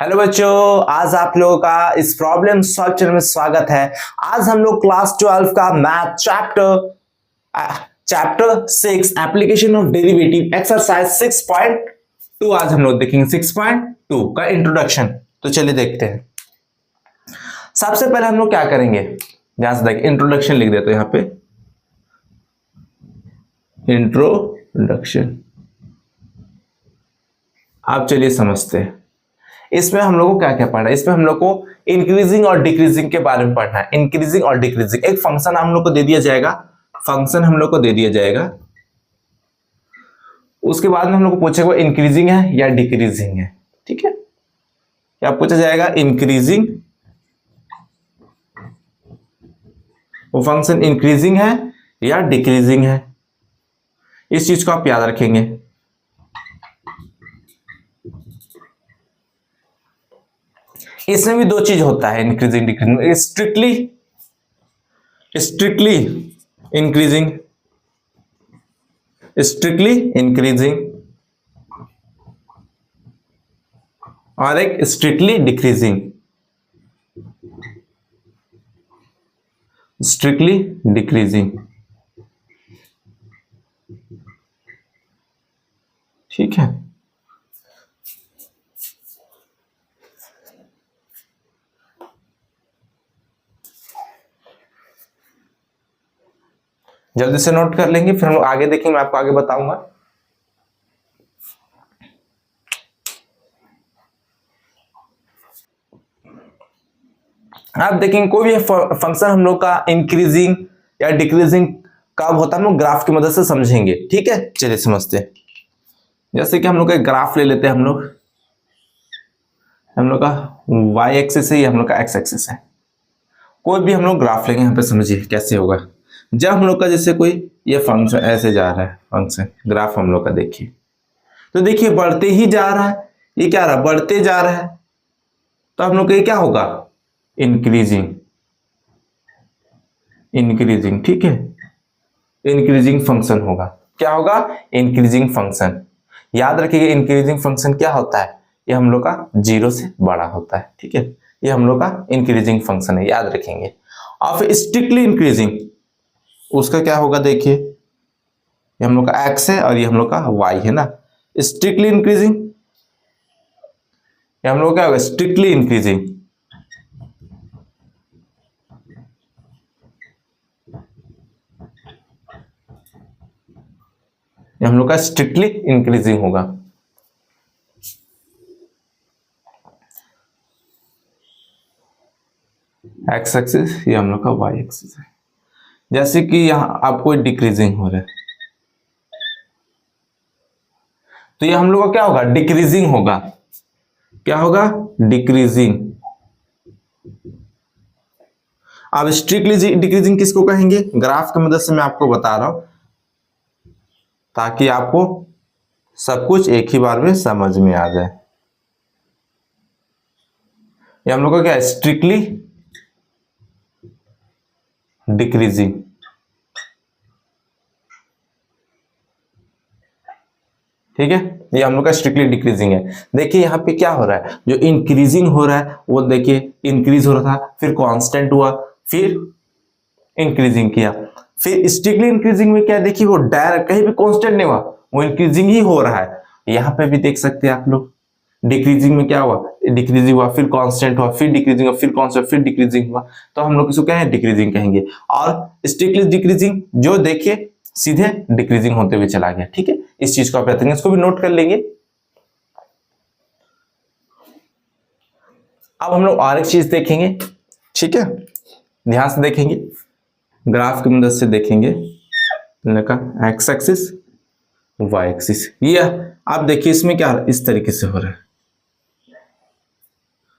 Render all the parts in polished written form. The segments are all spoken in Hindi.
हेलो बच्चों, आज आप लोगों का इस प्रॉब्लम सॉल्व चैनल में स्वागत है। आज हम लोग क्लास 12 का math chapter 6 application of derivative exercise 6.2 आज हम लोग देखेंगे 6.2 का इंट्रोडक्शन। तो चलिए देखते हैं। सबसे पहले हम लोग क्या करेंगे, ध्यान से देखिए, इंट्रोडक्शन लिख देते हैं यहां पे, इंट्रोडक्शन। आप चलिए समझते हैं इसमें हम लोग को क्या क्या पढ़ना है। इसमें हम लोग को इंक्रीजिंग और डिक्रीजिंग के बारे में पढ़ना है। इंक्रीजिंग और डिक्रीजिंग, एक फंक्शन हम लोग को दे दिया जाएगा, उसके बाद में हम लोग को पूछेगा इंक्रीजिंग है या डिक्रीजिंग है। ठीक है, क्या पूछा जाएगा, इंक्रीजिंग, वो फंक्शन इंक्रीजिंग है या डिक्रीजिंग है। इस चीज को आप याद रखेंगे। इसमें भी दो चीज होता है इंक्रीजिंग डिक्रीजिंग, स्ट्रिक्टली इंक्रीजिंग और एक स्ट्रिक्टली डिक्रीजिंग। ठीक है, जल्दी से नोट कर लेंगे, फिर हम लोग आगे देखेंगे, मैं आपको आगे बताऊंगा। आप देखेंगे कोई भी फंक्शन हम लोग का इंक्रीजिंग या डिक्रीजिंग कब होता है, हम लोग ग्राफ की मदद से समझेंगे। ठीक है, चलिए समझते हैं। जैसे कि हम लोग का ग्राफ ले लेते हैं, हम लोग का y एक्सिस है, हम लोग का x एक्सिस है। कोई भी हम लोग ग्राफ लेंगे, यहाँ पे समझिए कैसे होगा। जब हम लोग का जैसे कोई ये फंक्शन ऐसे जा रहा है, फंक्शन ग्राफ हम लोग का देखिए, तो देखिए बढ़ते ही जा रहा है, ये क्या रहा, बढ़ते जा रहा है, तो हम लोग का ये क्या होगा, इंक्रीजिंग। ठीक है, इंक्रीजिंग फंक्शन होगा। क्या होगा, इंक्रीजिंग फंक्शन। याद रखिएगा इंक्रीजिंग फंक्शन क्या होता है, ये हम लोग का जीरो से बड़ा होता है। ठीक है, ये हम लोग का इंक्रीजिंग फंक्शन है, याद रखेंगे। और फिर स्ट्रिक्टली इंक्रीजिंग, उसका क्या होगा, देखिए ये हम लोग का x है और ये हम लोग का y है ना। स्ट्रिक्टली इंक्रीजिंग, ये हम लोग क्या होगा, स्ट्रिक्टली इंक्रीजिंग। ये हम लोग का स्ट्रिक्टली इंक्रीजिंग होगा। x एक्सिस, ये हम लोग का y एक्सिस है। जैसे कि यहां आपको डिक्रीजिंग हो रहा है, तो ये हम लोग का क्या होगा, डिक्रीजिंग होगा। क्या होगा, डिक्रीजिंग। अब स्ट्रिक्टली डिक्रीजिंग किसको कहेंगे, ग्राफ की मदद से मैं आपको बता रहा हूं, ताकि आपको सब कुछ एक ही बार में समझ में आ जाए। ये हम लोग का क्या है, स्ट्रिक्टली डिक्रीजिंग। ठीक है, ये हम लोग का स्ट्रिक्टली डिक्रीजिंग है। देखिए यहाँ पे क्या हो रहा है, जो इंक्रीजिंग हो रहा है वो देखिए इंक्रीज हो रहा था, फिर कांस्टेंट हुआ, फिर इंक्रीजिंग किया। फिर स्ट्रिक्टली इंक्रीजिंग में क्या, देखिए वो डायरेक्ट कहीं भी कांस्टेंट नहीं हुआ, वो इंक्रीजिंग ही हो रहा है। यहाँ पे भी देख सकते हैं आप लोग, डिक्रीजिंग में क्या हुआ, डिक्रीजिंग हुआ, फिर कांस्टेंट हुआ, फिर डिक्रीजिंग हुआ, फिर कांस्टेंट, फिर डिक्रीजिंग हुआ, तो हम लोग इसको क्या है, डिक्रीजिंग कहेंगे। और स्ट्रिक्टली डिक्रीजिंग जो देखिए सीधे डिक्रीजिंग होते हुए चला गया। ठीक है, इस चीज को आप कहते हैं, इसको भी नोट कर लेंगे। अब हम लोग और एक चीज देखेंगे। ठीक है, ध्यान से देखेंगे, ग्राफ की मदद से देखेंगे, एक्स एक्सिस वाई एक्सिस। ये आप देखिए इसमें क्या इस तरीके से हो रहा है,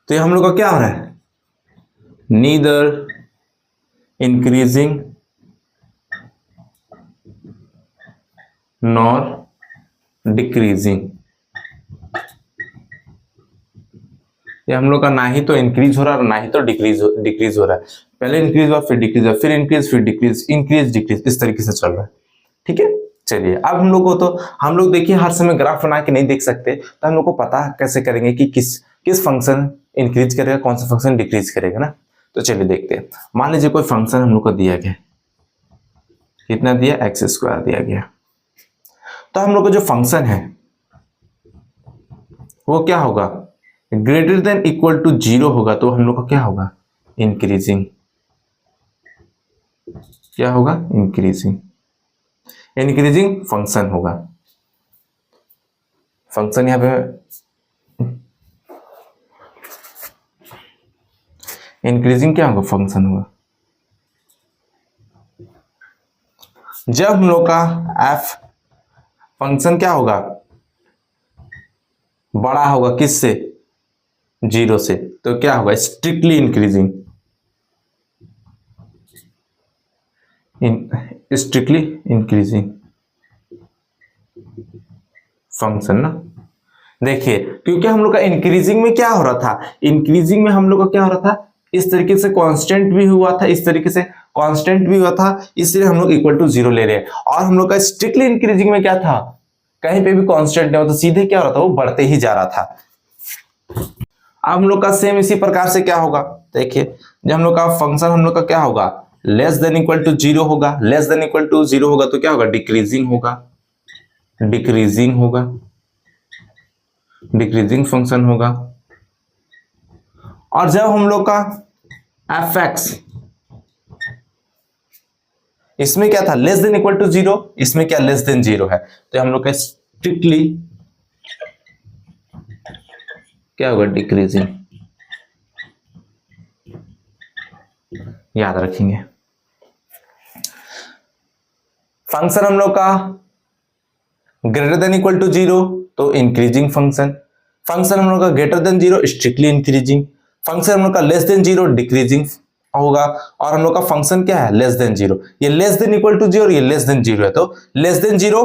तो ये हम लोग का क्या हो रहा है, नीदर इंक्रीजिंग नॉर डिक्रीजिंग। ये हम लोग का ना ही तो इंक्रीज हो रहा है ना ही तो डिक्रीज हो रहा है। पहले इंक्रीज हुआ, फिर डिक्रीज हुआ, फिर इंक्रीज, फिर डिक्रीज, इंक्रीज डिक्रीज, इस तरीके से चल रहा है। ठीक है, चलिए अब हम लोग को तो हम लोग देखिए हर समय ग्राफ बना के नहीं देख सकते, तो हम लोग को पता कैसे करेंगे कि किस किस फंक्शन इंक्रीज करेगा, कौन सा फंक्शन डिक्रीज करेगा ना। तो चलिए देखते हैं। मान लीजिए कोई फंक्शन हम लोग को दिया गया, कितना दिया, एक्स स्क्वायर दिया गया। तो हम लोग को जो फंक्शन है वो क्या होगा, ग्रेटर देन इक्वल टू 0 होगा तो हम लोग का क्या होगा, इंक्रीजिंग। क्या होगा, इंक्रीजिंग, इंक्रीजिंग फंक्शन होगा। फंक्शन यहां पे इंक्रीजिंग क्या होगा, फंक्शन होगा। जब हम लोग का एफ फंक्शन क्या होगा, बड़ा होगा किससे, 0 से, तो क्या होगा, strictly increasing, strictly increasing function ना। देखिए क्योंकि हम लोग का इंक्रीजिंग में क्या हो रहा था, इंक्रीजिंग में हम लोग का क्या हो रहा था, इस तरीके से कांस्टेंट भी हुआ था, इस तरीके से कांस्टेंट भी हुआ था, इसलिए हम लोग इक्वल टू 0 ले रहे हैं। और हम लोग का स्ट्रिक्टली इंक्रीजिंग में क्या था, कहीं पे भी कांस्टेंट नहीं होता, सीधे क्या हो रहा था, वो बढ़ते ही जा रहा था। अब हम लोग का सेम इसी प्रकार से क्या होगा, देखिए जब हम लोग का फंक्शन हम लोग का क्या होगा, लेस देन इक्वल टू 0 होगा, लेस देन इक्वल टू 0 होगा तो क्या होगा, डिक्रीजिंग होगा, डिक्रीजिंग होगा, डिक्रीजिंग फंक्शन होगा। और जब हम लोग का एफ एक्स, इसमें क्या था, लेस देन इक्वल टू 0, इसमें क्या लेस देन 0 है, तो हम लोग का स्ट्रिक्टली क्या होगा, डिक्रीजिंग। याद रखेंगे, फंक्शन हम लोग का ग्रेटर देन इक्वल टू 0 तो इंक्रीजिंग फंक्शन, फंक्शन हम लोग का greater than 0 strictly increasing, function हम लोग का लेस देन 0 डिक्रीजिंग होगा। और हम लोग का फंक्शन क्या है, लेस देन 0, ये लेस देन इक्वल टू 0 और ये लेस देन 0 है, तो less than 0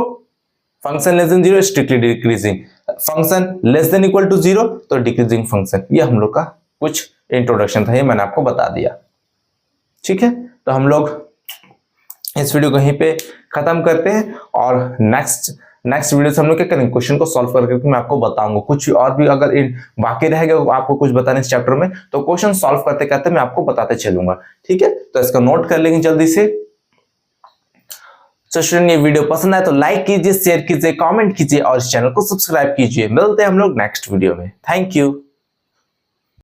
function less than 0 strictly decreasing, function less than equal to 0 तो डिक्रीजिंग फंक्शन। ये हम लोग का कुछ इंट्रोडक्शन था, ये मैंने आपको बता दिया। ठीक है, तो हम लोग इस वीडियो को यहीं पे खत्म करते हैं और नेक्स्ट वीडियो से हम लोग क्या करेंगे, क्वेश्चन को सॉल्व करके मैं आपको बताऊंगा। कुछ और भी अगर इन बाकी रहेगा आपको कुछ बताने इस चैप्टर में, तो क्वेश्चन सॉल्व करते करते मैं आपको बताते चलूंगा। ठीक है, तो इसका नोट कर लेंगे जल्दी से। तो स्टूडेंट, ये वीडियो पसंद आए तो लाइक कीजिए, शेयर कीजिए, कमेंट कीजिए और इस चैनल को सब्सक्राइब कीजिए। मिलते हैं हम लोग नेक्स्ट वीडियो में। Thank you.